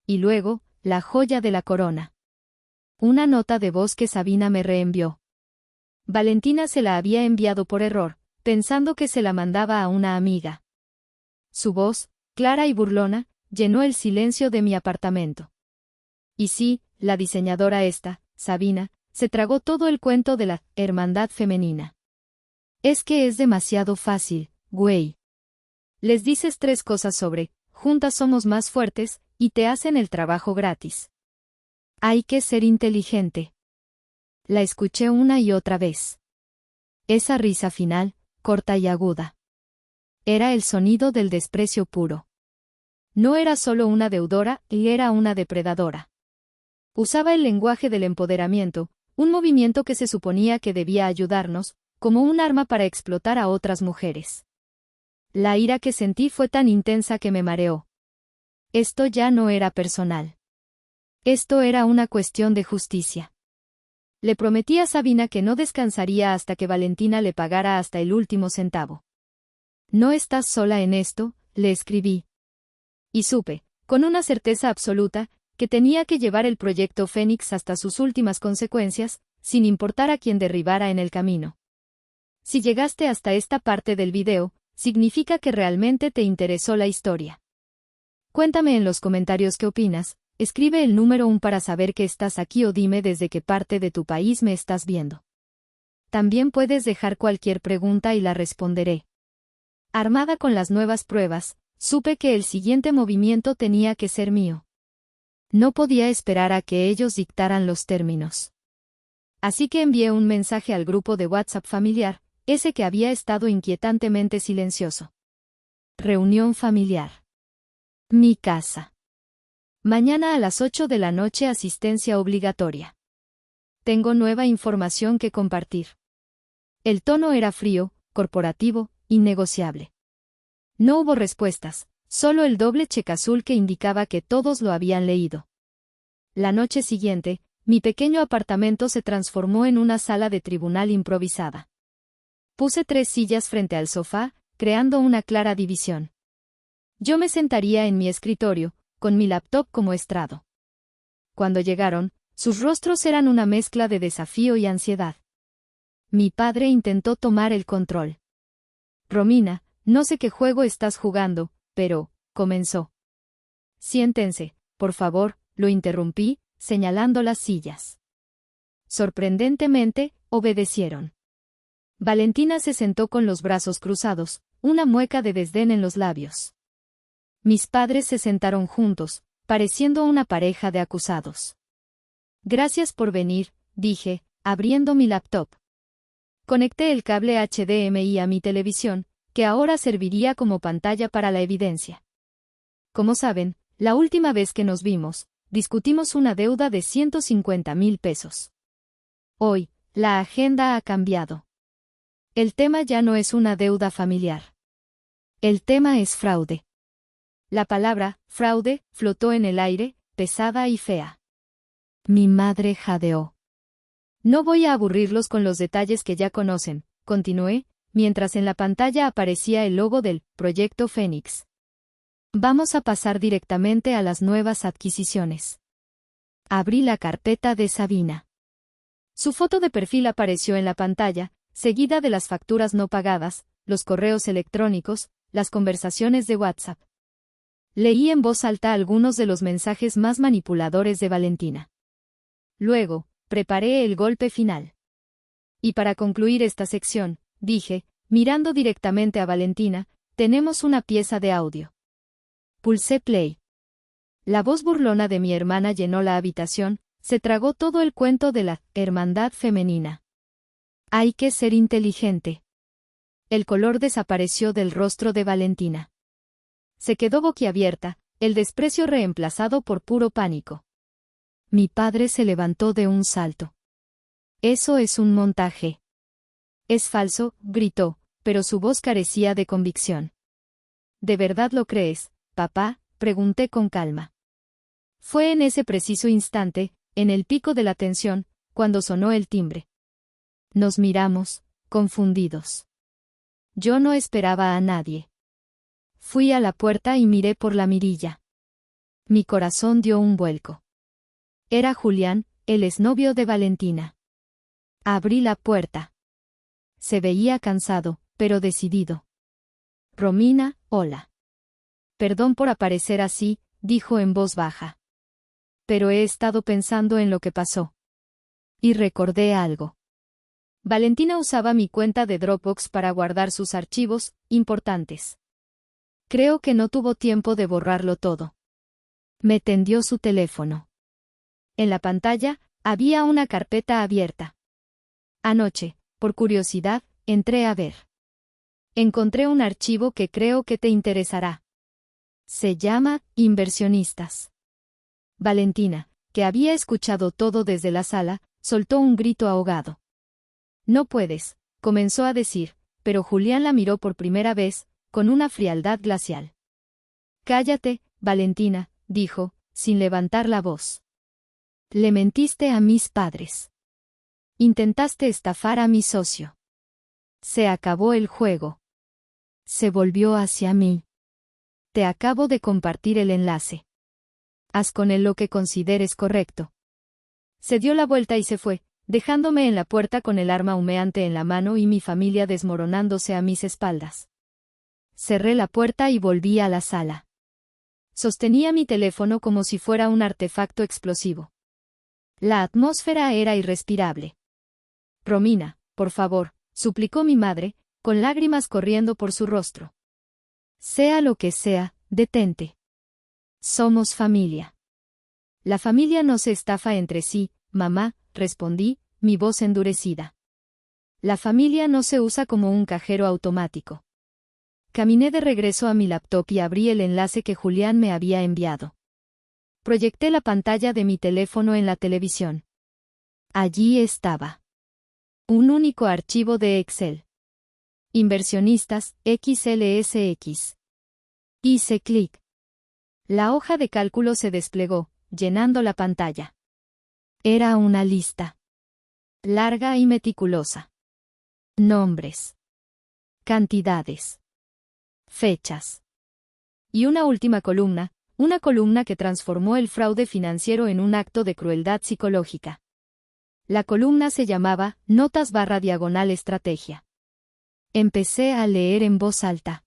A: Y luego, la joya de la corona. Una nota de voz que Sabina me reenvió. Valentina se la había enviado por error, pensando que se la mandaba a una amiga. Su voz, clara y burlona, llenó el silencio de mi apartamento. Y sí, la diseñadora esta, Sabina, se tragó todo el cuento de la hermandad femenina. Es que es demasiado fácil, güey. Les dices 3 cosas sobre, juntas somos más fuertes, y te hacen el trabajo gratis. Hay que ser inteligente. La escuché una y otra vez. Esa risa final, corta y aguda. Era el sonido del desprecio puro. No era solo una deudora, era una depredadora. Usaba el lenguaje del empoderamiento, un movimiento que se suponía que debía ayudarnos, como un arma para explotar a otras mujeres. La ira que sentí fue tan intensa que me mareó. Esto ya no era personal. Esto era una cuestión de justicia. Le prometí a Sabina que no descansaría hasta que Valentina le pagara hasta el último centavo. No estás sola en esto, le escribí. Y supe, con una certeza absoluta, que tenía que llevar el proyecto Fénix hasta sus últimas consecuencias, sin importar a quién derribara en el camino. Si llegaste hasta esta parte del video, significa que realmente te interesó la historia. Cuéntame en los comentarios qué opinas, escribe el número 1 para saber que estás aquí o dime desde qué parte de tu país me estás viendo. También puedes dejar cualquier pregunta y la responderé. Armada con las nuevas pruebas, supe que el siguiente movimiento tenía que ser mío. No podía esperar a que ellos dictaran los términos. Así que envié un mensaje al grupo de WhatsApp familiar, ese que había estado inquietantemente silencioso. Reunión familiar. Mi casa. Mañana a las 8 de la noche asistencia obligatoria. Tengo nueva información que compartir. El tono era frío, corporativo, innegociable. No hubo respuestas, solo el doble cheque azul que indicaba que todos lo habían leído. La noche siguiente, mi pequeño apartamento se transformó en una sala de tribunal improvisada. Puse 3 sillas frente al sofá, creando una clara división. Yo me sentaría en mi escritorio, con mi laptop como estrado. Cuando llegaron, sus rostros eran una mezcla de desafío y ansiedad. Mi padre intentó tomar el control. Romina, no sé qué juego estás jugando, pero, comenzó. Siéntense, por favor, lo interrumpí, señalando las sillas. Sorprendentemente, obedecieron. Valentina se sentó con los brazos cruzados, una mueca de desdén en los labios. Mis padres se sentaron juntos, pareciendo una pareja de acusados. Gracias por venir, dije, abriendo mi laptop. Conecté el cable HDMI a mi televisión, que ahora serviría como pantalla para la evidencia. Como saben, la última vez que nos vimos, discutimos una deuda de 150,000 pesos. Hoy, la agenda ha cambiado. El tema ya no es una deuda familiar. El tema es fraude. La palabra, fraude, flotó en el aire, pesada y fea. Mi madre jadeó. No voy a aburrirlos con los detalles que ya conocen, continué, mientras en la pantalla aparecía el logo del Proyecto Fénix. Vamos a pasar directamente a las nuevas adquisiciones. Abrí la carpeta de Sabina. Su foto de perfil apareció en la pantalla, seguida de las facturas no pagadas, los correos electrónicos, las conversaciones de WhatsApp. Leí en voz alta algunos de los mensajes más manipuladores de Valentina. Luego, preparé el golpe final. Y para concluir esta sección, dije, mirando directamente a Valentina, tenemos una pieza de audio. Pulsé play. La voz burlona de mi hermana llenó la habitación, se tragó todo el cuento de la hermandad femenina. Hay que ser inteligente. El color desapareció del rostro de Valentina. Se quedó boquiabierta, el desprecio reemplazado por puro pánico. Mi padre se levantó de un salto. Eso es un montaje. Es falso, gritó, pero su voz carecía de convicción. ¿De verdad lo crees, papá?, pregunté con calma. Fue en ese preciso instante, en el pico de la tensión, cuando sonó el timbre. Nos miramos, confundidos. Yo no esperaba a nadie. Fui a la puerta y miré por la mirilla. Mi corazón dio un vuelco. Era Julián, el exnovio de Valentina. Abrí la puerta. Se veía cansado, pero decidido. Romina, hola. Perdón por aparecer así, dijo en voz baja. Pero he estado pensando en lo que pasó. Y recordé algo. Valentina usaba mi cuenta de Dropbox para guardar sus archivos importantes. Creo que no tuvo tiempo de borrarlo todo. Me tendió su teléfono. En la pantalla, había una carpeta abierta. Anoche, por curiosidad, entré a ver. Encontré un archivo que creo que te interesará. Se llama Inversionistas. Valentina, que había escuchado todo desde la sala, soltó un grito ahogado. No puedes, comenzó a decir, pero Julián la miró por primera vez, con una frialdad glacial. Cállate, Valentina, dijo, sin levantar la voz. Le mentiste a mis padres. Intentaste estafar a mi socio. Se acabó el juego. Se volvió hacia mí. Te acabo de compartir el enlace. Haz con él lo que consideres correcto. Se dio la vuelta y se fue, dejándome en la puerta con el arma humeante en la mano y mi familia desmoronándose a mis espaldas. Cerré la puerta y volví a la sala. Sostenía mi teléfono como si fuera un artefacto explosivo. La atmósfera era irrespirable. Romina, por favor, suplicó mi madre, con lágrimas corriendo por su rostro. Sea lo que sea, detente. Somos familia. La familia no se estafa entre sí, mamá, respondí, mi voz endurecida. La familia no se usa como un cajero automático. Caminé de regreso a mi laptop y abrí el enlace que Julián me había enviado. Proyecté la pantalla de mi teléfono en la televisión. Allí estaba. Un único archivo de Excel. Inversionistas, XLSX. Hice clic. La hoja de cálculo se desplegó, llenando la pantalla. Era una lista. Larga y meticulosa. Nombres. Cantidades. Fechas. Y una última columna, una columna que transformó el fraude financiero en un acto de crueldad psicológica. La columna se llamaba Notas/Estrategia. Empecé a leer en voz alta.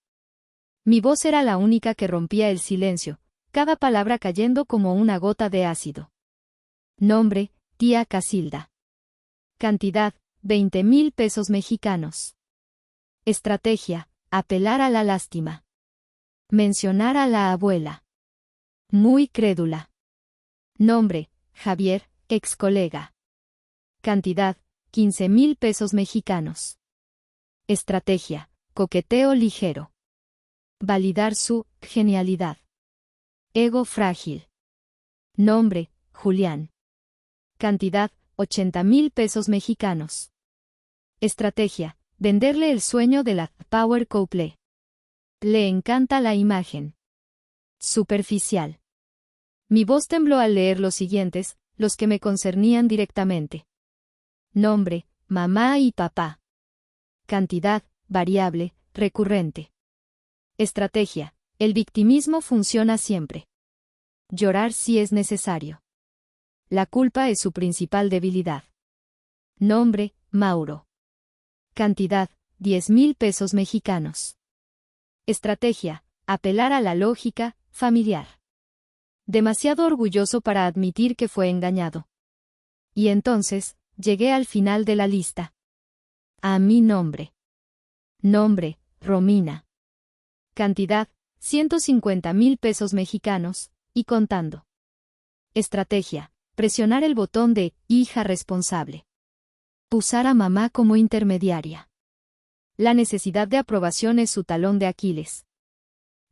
A: Mi voz era la única que rompía el silencio, cada palabra cayendo como una gota de ácido. Nombre, tía Casilda. Cantidad, 20,000 pesos mexicanos. Estrategia, apelar a la lástima. Mencionar a la abuela. Muy crédula. Nombre, Javier, ex colega. Cantidad, 15,000 pesos mexicanos. Estrategia, coqueteo ligero. Validar su genialidad. Ego frágil. Nombre, Julián. Cantidad, 80,000 pesos mexicanos. Estrategia, venderle el sueño de la Power Couple. Le encanta la imagen. Superficial. Mi voz tembló al leer los siguientes, los que me concernían directamente. Nombre, mamá y papá. Cantidad, variable, recurrente. Estrategia, el victimismo funciona siempre. Llorar si es necesario. La culpa es su principal debilidad. Nombre, Mauro. Cantidad, 10,000 pesos mexicanos. Estrategia, apelar a la lógica familiar. Demasiado orgulloso para admitir que fue engañado. Y entonces, llegué al final de la lista. A mi nombre. Nombre, Romina. Cantidad, 150,000 pesos mexicanos, y contando. Estrategia, presionar el botón de hija responsable. Usar a mamá como intermediaria. La necesidad de aprobación es su talón de Aquiles.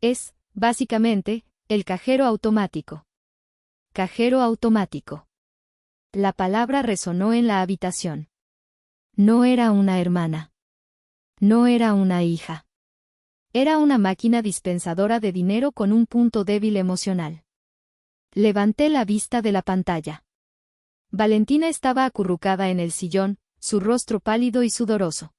A: Es, básicamente, el cajero automático. Cajero automático. La palabra resonó en la habitación. No era una hermana. No era una hija. Era una máquina dispensadora de dinero con un punto débil emocional. Levanté la vista de la pantalla. Valentina estaba acurrucada en el sillón, su rostro pálido y sudoroso.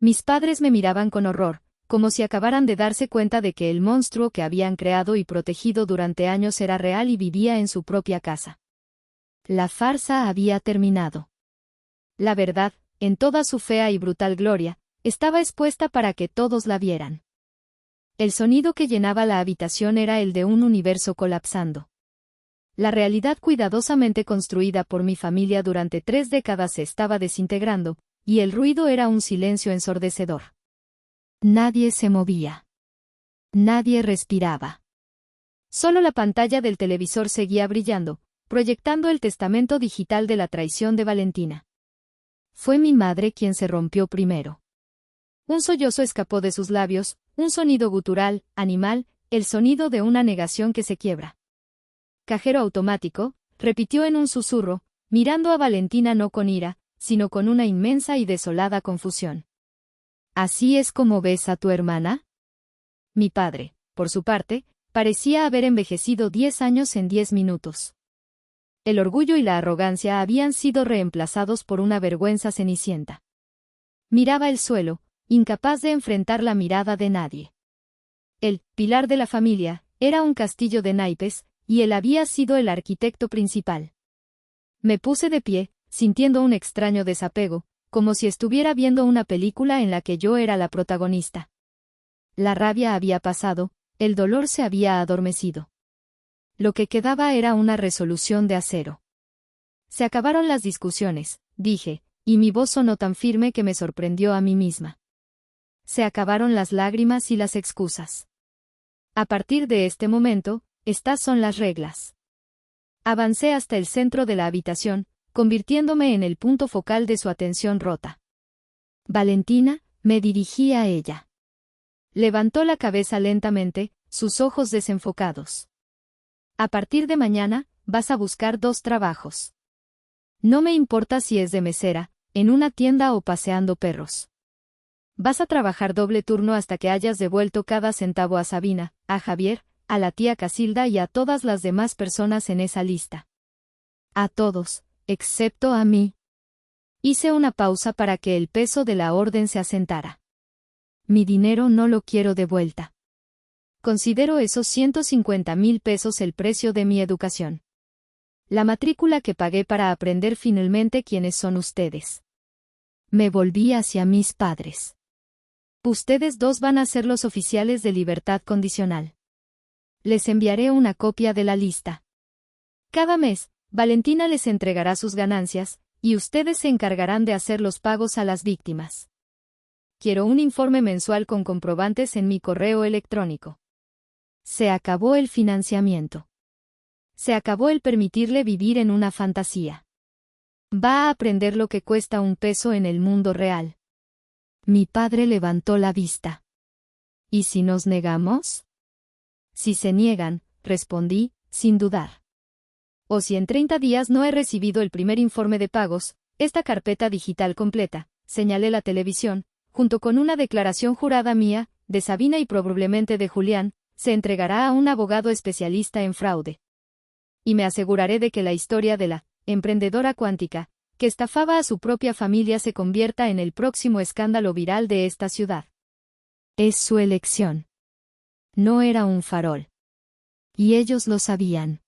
A: Mis padres me miraban con horror, como si acabaran de darse cuenta de que el monstruo que habían creado y protegido durante años era real y vivía en su propia casa. La farsa había terminado. La verdad, en toda su fea y brutal gloria, estaba expuesta para que todos la vieran. El sonido que llenaba la habitación era el de un universo colapsando. La realidad cuidadosamente construida por mi familia durante 3 décadas se estaba desintegrando, y el ruido era un silencio ensordecedor. Nadie se movía. Nadie respiraba. Solo la pantalla del televisor seguía brillando, proyectando el testamento digital de la traición de Valentina. Fue mi madre quien se rompió primero. Un sollozo escapó de sus labios, un sonido gutural, animal, el sonido de una negación que se quiebra. Cajero automático, repitió en un susurro, mirando a Valentina no con ira, sino con una inmensa y desolada confusión. ¿Así es como ves a tu hermana? Mi padre, por su parte, parecía haber envejecido 10 años en 10 minutos. El orgullo y la arrogancia habían sido reemplazados por una vergüenza cenicienta. Miraba el suelo, incapaz de enfrentar la mirada de nadie. El pilar de la familia era un castillo de naipes, y él había sido el arquitecto principal. Me puse de pie, sintiendo un extraño desapego, como si estuviera viendo una película en la que yo era la protagonista. La rabia había pasado, el dolor se había adormecido. Lo que quedaba era una resolución de acero. Se acabaron las discusiones, dije, y mi voz sonó tan firme que me sorprendió a mí misma. Se acabaron las lágrimas y las excusas. A partir de este momento, estas son las reglas. Avancé hasta el centro de la habitación, convirtiéndome en el punto focal de su atención rota. Valentina, me dirigí a ella. Levantó la cabeza lentamente, sus ojos desenfocados. A partir de mañana, vas a buscar 2 trabajos. No me importa si es de mesera, en una tienda o paseando perros. Vas a trabajar doble turno hasta que hayas devuelto cada centavo a Sabina, a Javier, a la tía Casilda y a todas las demás personas en esa lista. A todos, excepto a mí. Hice una pausa para que el peso de la orden se asentara. Mi dinero no lo quiero de vuelta. Considero esos 150,000 pesos el precio de mi educación. La matrícula que pagué para aprender finalmente quiénes son ustedes. Me volví hacia mis padres. Ustedes 2 van a ser los oficiales de libertad condicional. Les enviaré una copia de la lista. Cada mes, Valentina les entregará sus ganancias, y ustedes se encargarán de hacer los pagos a las víctimas. Quiero un informe mensual con comprobantes en mi correo electrónico. Se acabó el financiamiento. Se acabó el permitirle vivir en una fantasía. Va a aprender lo que cuesta un peso en el mundo real. Mi padre levantó la vista. ¿Y si nos negamos? Si se niegan, respondí, sin dudar. O si en 30 días no he recibido el primer informe de pagos, esta carpeta digital completa, señalé la televisión, junto con una declaración jurada mía, de Sabina y probablemente de Julián, se entregará a un abogado especialista en fraude. Y me aseguraré de que la historia de la emprendedora cuántica, que estafaba a su propia familia se convierta en el próximo escándalo viral de esta ciudad. Es su elección. No era un farol. Y ellos lo sabían.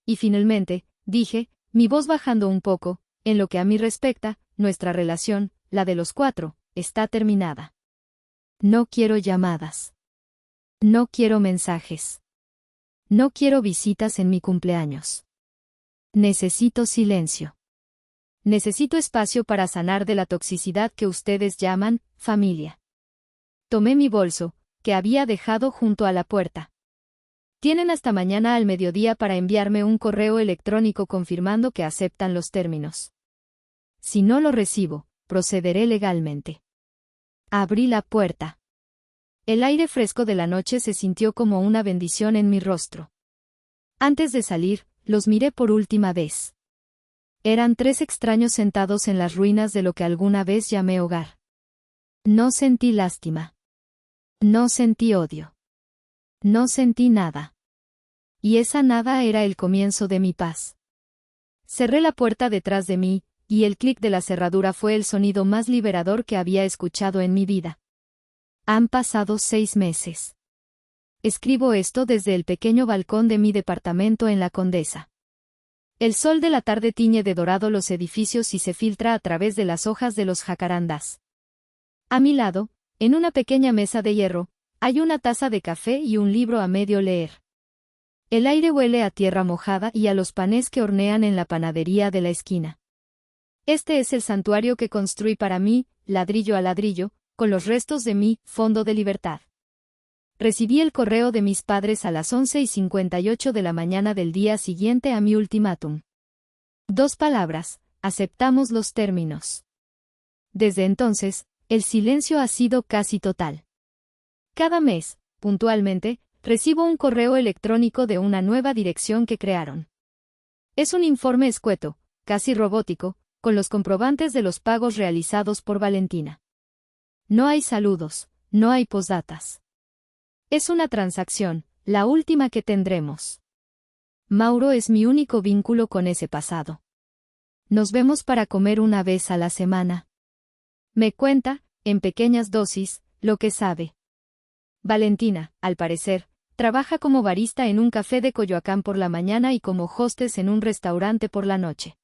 A: Y finalmente, dije, mi voz bajando un poco, en lo que a mí respecta, nuestra relación, la de los 4, está terminada. No quiero llamadas. No quiero mensajes. No quiero visitas en mi cumpleaños. Necesito silencio. Necesito espacio para sanar de la toxicidad que ustedes llaman familia. Tomé mi bolso, que había dejado junto a la puerta. Tienen hasta mañana al mediodía para enviarme un correo electrónico confirmando que aceptan los términos. Si no lo recibo, procederé legalmente. Abrí la puerta. El aire fresco de la noche se sintió como una bendición en mi rostro. Antes de salir, los miré por última vez. Eran 3 extraños sentados en las ruinas de lo que alguna vez llamé hogar. No sentí lástima. No sentí odio. No sentí nada. Y esa nada era el comienzo de mi paz. Cerré la puerta detrás de mí, y el clic de la cerradura fue el sonido más liberador que había escuchado en mi vida. Han pasado 6 meses. Escribo esto desde el pequeño balcón de mi departamento en La Condesa. El sol de la tarde tiñe de dorado los edificios y se filtra a través de las hojas de los jacarandas. A mi lado, en una pequeña mesa de hierro, hay una taza de café y un libro a medio leer. El aire huele a tierra mojada y a los panes que hornean en la panadería de la esquina. Este es el santuario que construí para mí, ladrillo a ladrillo, con los restos de mi fondo de libertad. Recibí el correo de mis padres a las 11:58 de la mañana del día siguiente a mi ultimátum. 2 palabras, aceptamos los términos. Desde entonces, el silencio ha sido casi total. Cada mes, puntualmente, recibo un correo electrónico de una nueva dirección que crearon. Es un informe escueto, casi robótico, con los comprobantes de los pagos realizados por Valentina. No hay saludos, no hay postdatas. Es una transacción, la última que tendremos. Mauro es mi único vínculo con ese pasado. Nos vemos para comer una vez a la semana. Me cuenta, en pequeñas dosis, lo que sabe. Valentina, al parecer, trabaja como barista en un café de Coyoacán por la mañana y como hostess en un restaurante por la noche.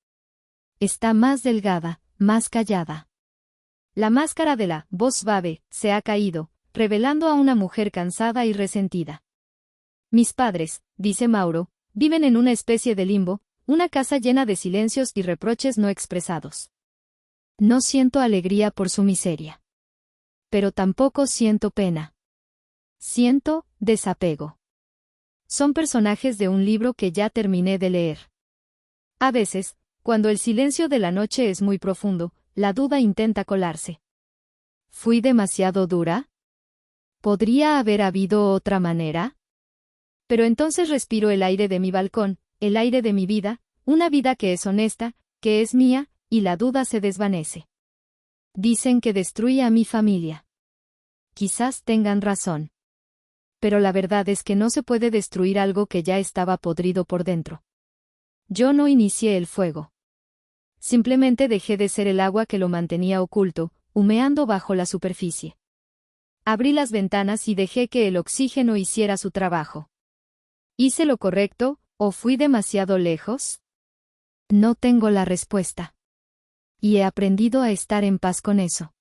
A: Está más delgada, más callada. La máscara de la voz suave se ha caído, revelando a una mujer cansada y resentida. Mis padres, dice Mauro, viven en una especie de limbo, una casa llena de silencios y reproches no expresados. No siento alegría por su miseria. Pero tampoco siento pena. Siento desapego. Son personajes de un libro que ya terminé de leer. A veces, cuando el silencio de la noche es muy profundo, la duda intenta colarse. ¿Fui demasiado dura? ¿Podría haber habido otra manera? Pero entonces respiro el aire de mi balcón, el aire de mi vida, una vida que es honesta, que es mía, y la duda se desvanece. Dicen que destruí a mi familia. Quizás tengan razón. Pero la verdad es que no se puede destruir algo que ya estaba podrido por dentro. Yo no inicié el fuego. Simplemente dejé de ser el agua que lo mantenía oculto, humeando bajo la superficie. Abrí las ventanas y dejé que el oxígeno hiciera su trabajo. ¿Hice lo correcto, o fui demasiado lejos? No tengo la respuesta. Y he aprendido a estar en paz con eso.